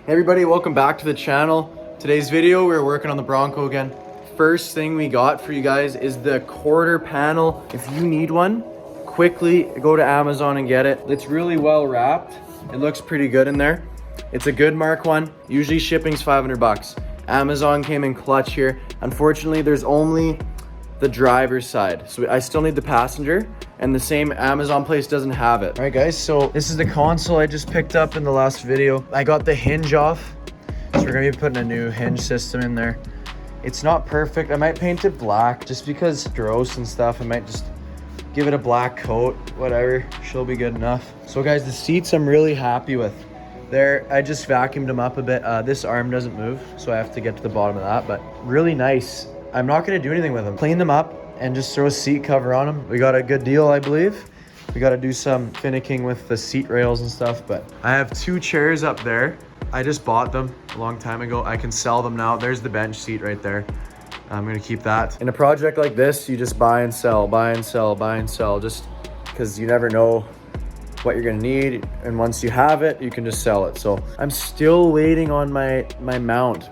Hey everybody, welcome back to the channel. Today's video, we're working on the Bronco again. First thing we got for you guys is the quarter panel. If you need one, quickly go to Amazon and get it. It's really well wrapped. It looks pretty good in there. It's a good Mark one. Usually shipping's 500 bucks. Amazon came in clutch here. Unfortunately, there's only the driver's side. So I still need the passenger, and the same Amazon place doesn't have it. All right guys, so this is the console I just picked up in the last video. I got the hinge off. So we're gonna be putting a new hinge system in there. It's not perfect. I might paint it black just because it's gross and stuff. I might just give it a black coat, whatever. She'll be good enough. So guys, the seats I'm really happy with. There, I just vacuumed them up a bit. This arm doesn't move, so I have to get to the bottom of that, but really nice. I'm not gonna do anything with them. Clean them up and just throw a seat cover on them. We got a good deal, I believe. We got to do some finicking with the seat rails and stuff, but I have two chairs up there. I just bought them a long time ago. I can sell them now. There's the bench seat right there. I'm gonna keep that. In a project like this, you just buy and sell, buy and sell, buy and sell, just because you never know what you're gonna need, and once you have it, you can just sell it. So I'm still waiting on my mount,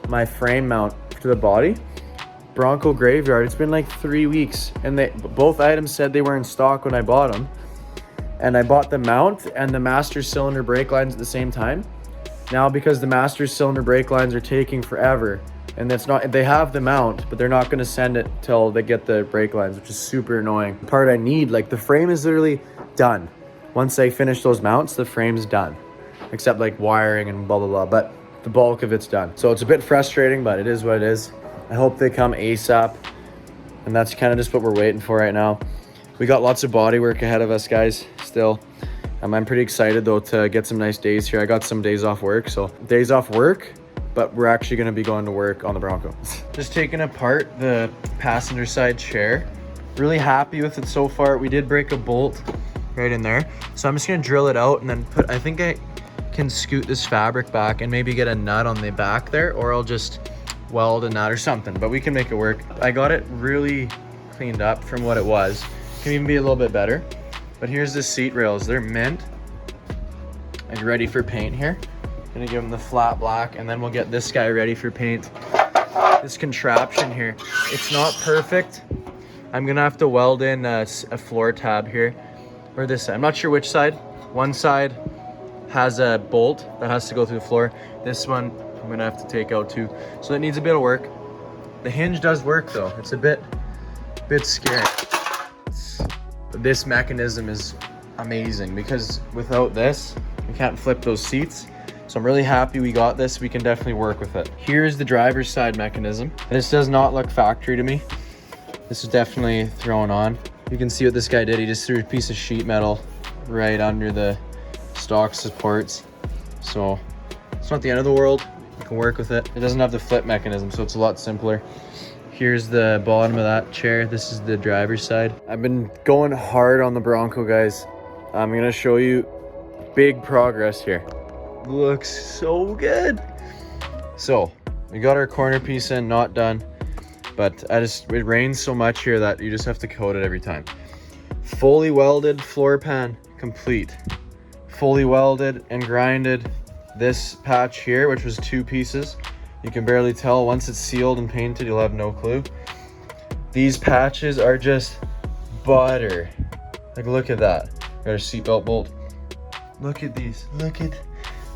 my frame mount to the body. Bronco Graveyard, it's been like 3 weeks, and both items said they were in stock when I bought them, and I bought the mount and the master cylinder brake lines at the same time. Now, because the master cylinder brake lines are taking forever, and that's not, they have the mount, but they're not going to send it till they get the brake lines, which is super annoying. The part I need, like the frame is literally done. Once I finish those mounts, the frame's done, except like wiring and blah blah blah, but the bulk of it's done. So it's a bit frustrating, but it is what it is. I hope they come ASAP, and that's kind of just what we're waiting for right now. We got lots of body work ahead of us, guys, still. I'm pretty excited though to get some nice days here. I got some days off work, so days off work, but we're actually gonna be going to work on the Bronco. Just taking apart the passenger side chair. Really happy with it so far. We did break a bolt right in there, so I'm just gonna drill it out and then I think I can scoot this fabric back and maybe get a nut on the back there, or I'll just weld a nut or something, but we can make it work. I got it really cleaned up from what it was. Can even be a little bit better. But here's the seat rails. They're mint and ready for paint here. Gonna give them the flat black, and then we'll get this guy ready for paint. This contraption here, it's not perfect. I'm gonna have to weld in a floor tab here, or this side. I'm not sure which side. One side has a bolt that has to go through the floor. This one I'm gonna have to take out too. So that needs a bit of work. The hinge does work though. It's a bit scary. This mechanism is amazing because without this, we can't flip those seats. So I'm really happy we got this. We can definitely work with it. Here's the driver's side mechanism. This does not look factory to me. This is definitely thrown on. You can see what this guy did. He just threw a piece of sheet metal right under the stock supports. So it's not the end of the world. You can work with it. It doesn't have the flip mechanism, so it's a lot simpler. Here's the bottom of that chair. This is the driver's side. I've been going hard on the Bronco, guys. I'm gonna show you big progress here. Looks so good. So we got our corner piece in, not done, but it rains so much here that you just have to coat it every time. Fully welded floor pan complete. Fully welded and grinded. This patch here, which was 2 pieces, you can barely tell. Once it's sealed and painted, you'll have no clue. These patches are just butter. Like, look at that. Got a seatbelt bolt. Look at these. Look at,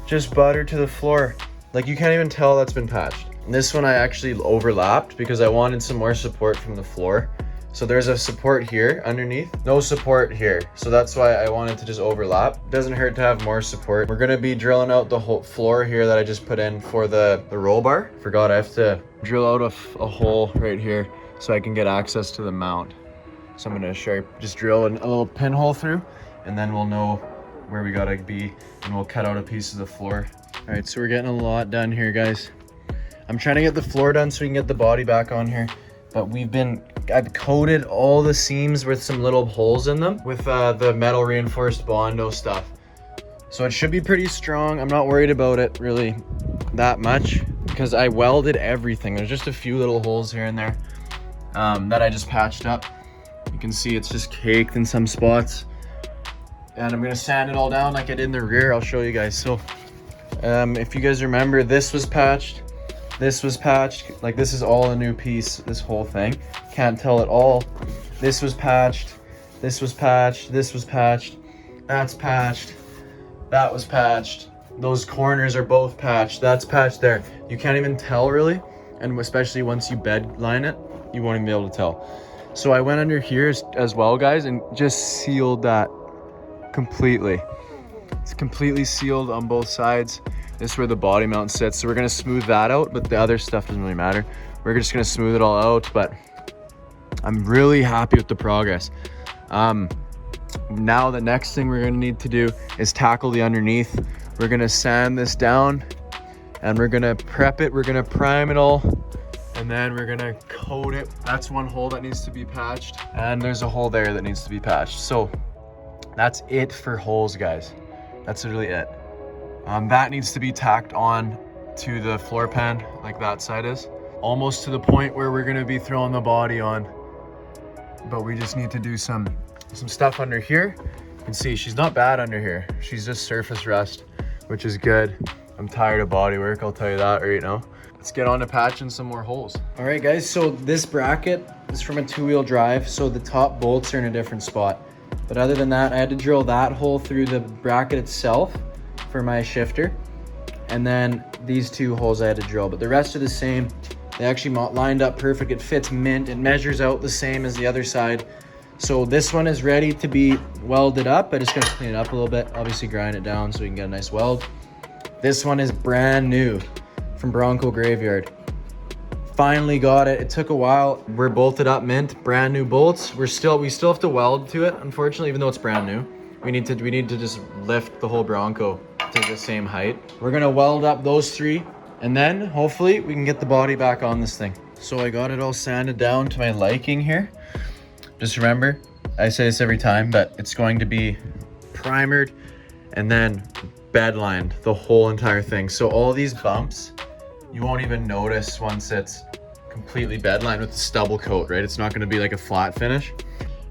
just butter to the floor. Like, you can't even tell that's been patched. And this one I actually overlapped because I wanted some more support from the floor. So there's a support here underneath, no support here. So that's why I wanted to just overlap. Doesn't hurt to have more support. We're gonna be drilling out the whole floor here that I just put in for the roll bar. Forgot I have to drill out a hole right here so I can get access to the mount. So I'm gonna just drill a little pinhole through, and then we'll know where we gotta be, and we'll cut out a piece of the floor. All right, so we're getting a lot done here, guys. I'm trying to get the floor done so we can get the body back on here, but I've coated all the seams with some little holes in them with the metal reinforced Bondo stuff. So it should be pretty strong. I'm not worried about it really that much because I welded everything. There's just a few little holes here and there that I just patched up. You can see it's just caked in some spots. And I'm gonna sand it all down like I did in the rear. I'll show you guys. So If you guys remember, this was patched. This was patched. Like, this is all a new piece, this whole thing. Can't tell at all. This was patched. This was patched. This was patched. That's patched. That was patched. Those corners are both patched. That's patched there. You can't even tell really. And especially once you bed line it, you won't even be able to tell. So I went under here as well, guys, and just sealed that completely. It's completely sealed on both sides. This is where the body mount sits. So we're gonna smooth that out, but the other stuff doesn't really matter. We're just gonna smooth it all out, but I'm really happy with the progress. Now the next thing we're gonna need to do is tackle the underneath. We're gonna sand this down and we're gonna prep it. We're gonna prime it all, and then we're gonna coat it. That's one hole that needs to be patched, and there's a hole there that needs to be patched. So that's it for holes, guys. That's really it. That needs to be tacked on to the floor pan like that side is. Almost to the point where we're gonna be throwing the body on, but we just need to do some stuff under here. You can see she's not bad under here. She's just surface rust, which is good. I'm tired of body work, I'll tell you that right now. Let's get on to patching some more holes. All right, guys, so this bracket is from a 2-wheel drive, so the top bolts are in a different spot. But other than that, I had to drill that hole through the bracket itself for my shifter. And then these 2 holes I had to drill, but the rest are the same. They actually lined up perfect. It fits mint. It measures out the same as the other side. So this one is ready to be welded up. I just gotta clean it up a little bit. Obviously grind it down so we can get a nice weld. This one is brand new from Bronco Graveyard. Finally got it. It took a while. We're bolted up mint, brand new bolts. We still have to weld to it, unfortunately, even though it's brand new. We need to just lift the whole Bronco to the same height. We're gonna weld up those 3, and then hopefully we can get the body back on this thing. So I got it all sanded down to my liking here. Just remember, I say this every time, but it's going to be primered and then bed lined, the whole entire thing. So all these bumps, you won't even notice once it's completely bed lined with the stubble coat, right? It's not gonna be like a flat finish.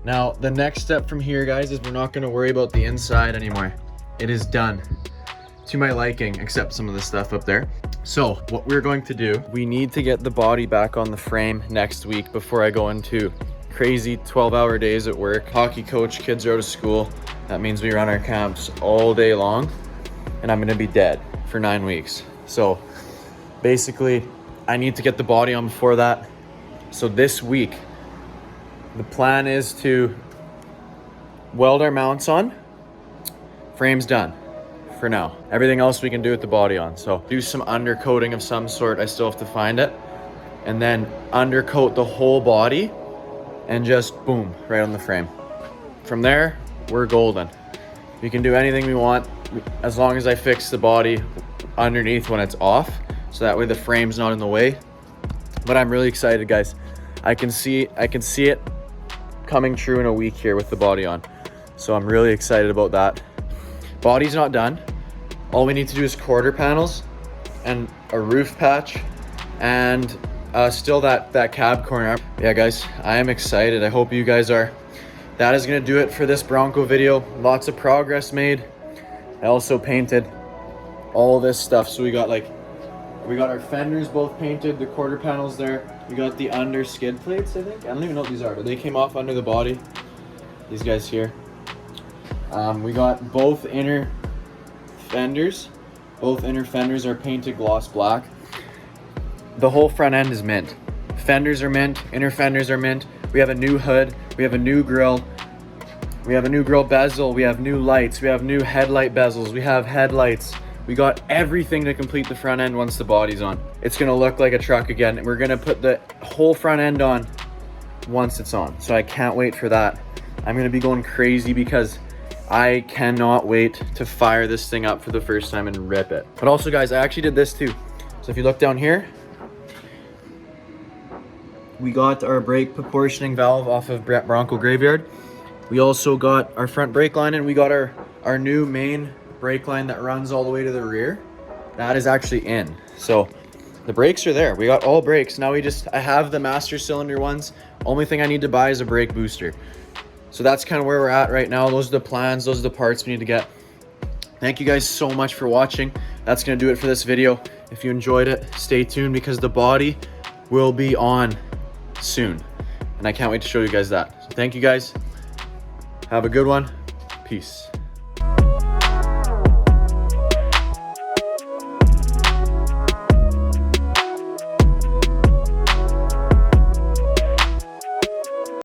Now, the next step from here, guys, is we're not gonna worry about the inside anymore. It is done to my liking, except some of the stuff up there. So what we're going to do, we need to get the body back on the frame next week before I go into crazy 12-hour days at work. Hockey coach, kids are out of school. That means we run our camps all day long, and I'm gonna be dead for 9 weeks. So basically, I need to get the body on before that. So this week, the plan is to weld our mounts on. Frame's done for now. Everything else we can do with the body on. So do some undercoating of some sort. I still have to find it. And then undercoat the whole body and just boom, right on the frame. From there, we're golden. We can do anything we want as long as I fix the body underneath when it's off. So that way the frame's not in the way. But I'm really excited, guys. I can see it coming true in a week here with the body on. So I'm really excited about that. Body's not done. All we need to do is quarter panels and a roof patch and still that cab corner. Yeah, guys, I am excited. I hope you guys are. That is gonna do it for this Bronco video. Lots of progress made. I also painted all this stuff. So we got our fenders both painted, the quarter panels there. We got the under skid plates, I think. I don't even know what these are, but they came off under the body. These guys here. We got both inner fenders. Both inner fenders are painted gloss black. The whole front end is mint. Fenders are mint, inner fenders are mint. We have a new hood, we have a new grill. We have a new grill bezel, we have new lights, we have new headlight bezels, we have headlights. We got everything to complete the front end once the body's on. It's gonna look like a truck again. We're gonna put the whole front end on once it's on. So I can't wait for that. I'm gonna be going crazy because I cannot wait to fire this thing up for the first time and rip it. But also, guys, I actually did this too. So if you look down here, we got our brake proportioning valve off of Bronco Graveyard. We also got our front brake line, and we got our new main brake line that runs all the way to the rear. That is actually in. So the brakes are there. We got all brakes. Now I have the master cylinder ones. Only thing I need to buy is a brake booster. So that's kind of where we're at right now. Those are the plans. Those are the parts we need to get. Thank you guys so much for watching. that's gonna do it for this video. If you enjoyed it, stay tuned because the body will be on soon. And I can't wait to show you guys that. So thank you guys. Have a good one. Peace.